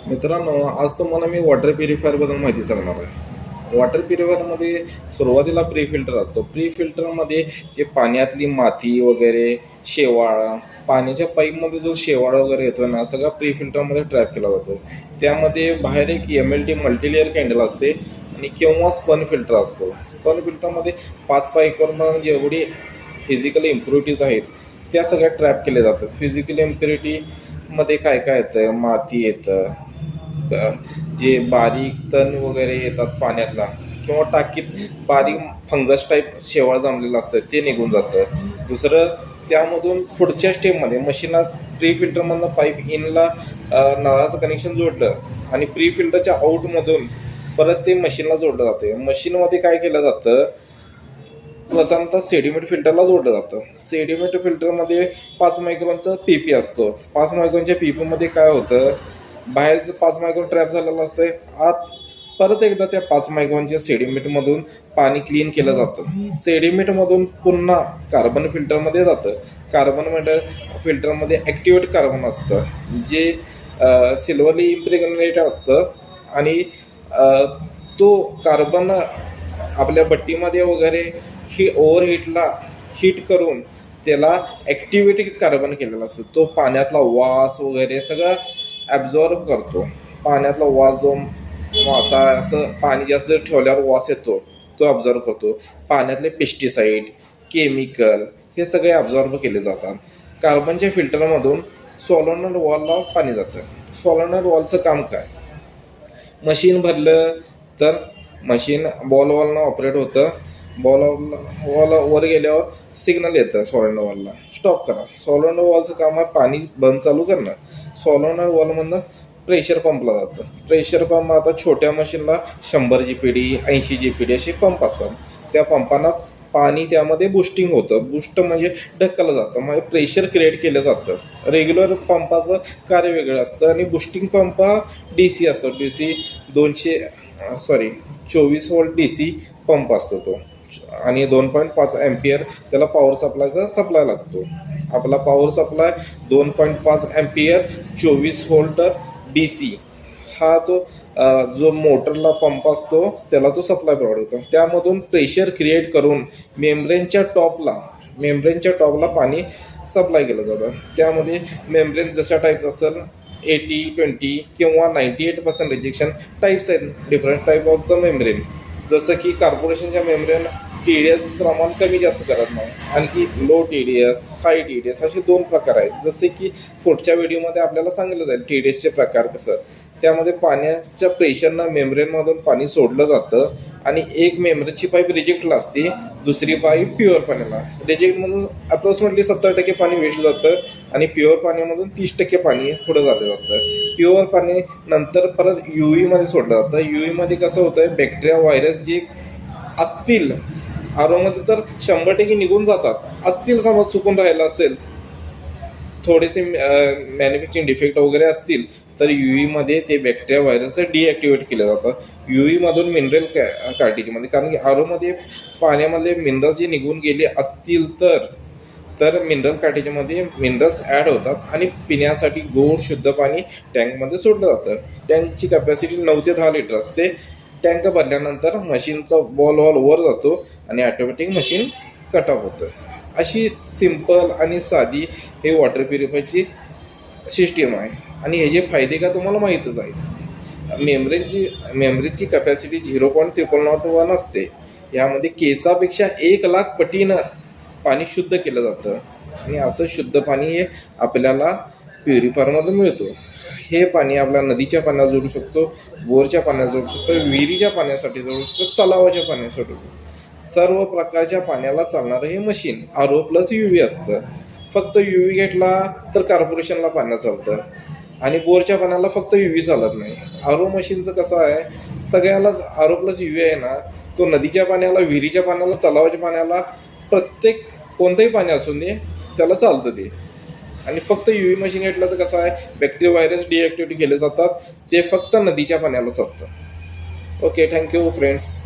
मित्रांनो, आज तुम्हाला मी वॉटर प्युरिफायरबद्दल माहिती सांगणार आहे. वॉटर प्युरिफायरमध्ये सुरुवातीला प्री फिल्टर असतो. प्री फिल्टरमध्ये जे पाण्यातली माती वगैरे, शेवाळ, पाण्याच्या पाईपमध्ये जो शेवाळ वगैरे येतो ना, सगळा प्री फिल्टरमध्ये ट्रॅप केला जातो. त्यामध्ये बाहेर एक MLT मल्टीलेअर कॅन्डल असते आणि किंवा स्पन फिल्टर असतो. स्पन फिल्टरमध्ये 5 पाईपवरून जेवढी फिजिकल इम्प्युरिटीज आहेत त्या सगळ्या ट्रॅप केल्या जातात. फिजिकल इम्प्युरिटीमध्ये काय काय येतं? माती येतं, जे बारीक तण वगैरे येतात पाण्यातला, किंवा टाकीत बारीक फंगस टाईप शेवाळ जमलेलं असतं ते निघून जातं. दुसरं, त्यामधून पुढच्या स्टेपमध्ये मशीनात प्री फिल्टरमधनं पाईप इनला नळाचं कनेक्शन जोडलं आणि प्री फिल्टरच्या आऊटमधून परत ते मशीनला जोडलं जाते. मशीनमध्ये काय केलं जातं? प्रथमतः सेडिमेंट फिल्टरला जोडलं जातं. सेडिमेंट फिल्टरमध्ये 5 मायक्रॉनचा PP असतो. 5 मायक्रॉनच्या PPमध्ये काय होतं? बाहेरचं 5 मायक्रॉन ट्रॅप झालेलं असतं, आत परत एकदा त्या 5 मायक्रॉनच्या सेडिमेंटमधून पाणी क्लीन केलं जातं. सेडिमेंटमधून पुन्हा कार्बन फिल्टरमध्ये जातं. कार्बन फिल्टरमध्ये ॲक्टिवेट कार्बन असतं, जे सिल्वरली इम्प्रेग्नेटेड असतं आणि तो कार्बन आपल्या भट्टीमध्ये वगैरे ओव्हरहीटला हीट करून त्याला ॲक्टिवेटेड कार्बन केलेला असतो. तो पाण्यातला वास वगैरे सगळं ॲब्झॉर्ब करतो. पाण्यातला वास जो मासा असं पाणी जास्त ठेवल्यावर वास येतो तो ॲब्झॉर्ब करतो. पाण्यातले पेस्टिसाईड, केमिकल हे सगळे ॲब्झॉर्ब केले जातात. कार्बनच्या फिल्टरमधून सॉलोनॉइड वॉलला पाणी जातं. सॉलोनॉइड वॉलचं काम काय? मशीन भरलं तर मशीन बॉल वॉलनं ऑपरेट होतं. बॉल वॉल वर गेल्यावर सिग्नल येतं सॉलोनॉइड वॉलला, स्टॉप करा. सॉलोनॉइड वॉलचं काम आहे पाणी बंद चालू करणं. सॉलोनॉइड वॉलमधनं प्रेशर पंपला जातं. प्रेशर पंप आता छोट्या मशीनला 100 GPD, 80 GPD असे पंप असतात. त्या पंपांना पाणी त्यामध्ये बुस्टिंग होतं. बुस्ट म्हणजे ढकललं जातं, म्हणजे प्रेशर क्रिएट केलं जातं. रेग्युलर पंपाचं कार्य वेगळं असतं आणि बुस्टिंग पंप हा DC असतो. DC 24 व्होल्ट DC पंप असतो तो, आणि 2.5 अँपियर त्याला पॉवर सप्लायचा सप्लाय लागतो. आपला power supply 2.5 ampere 24 volt DC हा तो जो मोटरला पंप असतो त्याला तो सप्लाय प्रोव्हाइड होतो. त्यामधून प्रेशर क्रिएट करून मेम्ब्रेनच्या टॉपला पाणी सप्लाय केलं जातं. त्यामध्ये मेम्ब्रेन जशा टाईप असेल 80-20 किंवा 98% रिजेक्शन टाईप्स आहेत. Different type of the membrane. जसं की कॉर्पोरेशनच्या मेम्ब्रेन TDS प्रमाण कमी जास्त करत नाही, आणखी लो TDS, हाय TDS असे 2 प्रकार आहेत. जसे की पुढच्या व्हिडिओमध्ये आपल्याला सांगितलं जाईल TDSचे प्रकार कसं. त्यामध्ये पाण्याच्या प्रेशरनं मेम्ब्रेनमधून पाणी सोडलं जातं आणि एक मेम्ब्रेनची पाईप रिजेक्टला असते, दुसरी पाईप प्युअर पाण्याला. रिजेक्टमधून अप्रॉक्सिमेटली 70% पाणी वेस्ट जातं आणि प्युअर पाण्यामधून 30% पाणी पुढं जातं. प्युअर पाणी नंतर परत UV सोडलं जातं. UV कसं होतं? बॅक्टेरिया, व्हायरस जे असतील आरोमध्ये तर 100% निघून जातात. असतील समज चुकून राहिलं असेल, थोडेसे मॅन्युफॅक्चरिंग डिफेक्ट वगैरे असतील तर UV ते बॅक्टेरिया, व्हायरस डिॲक्टिवेट केले जातात. UV मिनरल कार्टेजमध्ये, कारण की आरोमध्ये पाण्यामध्ये मिनरल जे निघून गेले असतील तर मिनरल कार्टेजमध्ये मिनरल्स ॲड होतात आणि पिण्यासाठी गोड शुद्ध पाणी टँकमध्ये सोडलं जातं. टँकची कॅपॅसिटी 9 ते 10 लिटर असते. टँक भरल्यानंतर मशीनचा बॉल वर जातो आणि ऑटोमॅटिक मशीन कट ऑफ होतं. अशी सिंपल आणि साधी हे वॉटर प्युरिफायरची सिस्टीम आहे आणि ह्याचे फायदे का तुम्हाला माहीतच आहेत. मेम्ब्रेनची कॅपॅसिटी 0.391 असते. यामध्ये केसापेक्षा 1,00,000 पटीनं पाणी शुद्ध केलं जातं आणि असं शुद्ध पाणी हे आपल्याला प्युरिफायरमधून मिळतो. हे पाणी आपल्या नदीच्या पाण्याला जोडू शकतो, बोरच्या पाण्याला जोडू शकतो, विहिरीच्या पाण्यासाठी जोडू शकतो, तलावाच्या पाण्यासाठी. सर्व प्रकारच्या पाण्याला चालणारं हे मशीन RO + UV असतं. फक्त UV घेतला तर कॉर्पोरेशनला पाण्याला चालतं आणि बोरच्या पाण्याला फक्त UV चालत नाही. RO मशीनचं कसं आहे? सगळ्यालाच RO + UV आहे ना, तो नदीच्या पाण्याला, विहिरीच्या पाण्याला, तलावाच्या पाण्याला, प्रत्येक कोणतंही पाणी असून दे त्याला चालतं ते. आणि फक्त UV मशीन घेतलं तर कसं आहे? बॅक्टेरिया, व्हायरस डिॲक्टिवेट केले जातात. ते फक्त नदीच्या पाण्याला चालतं. Okay, thank you friends.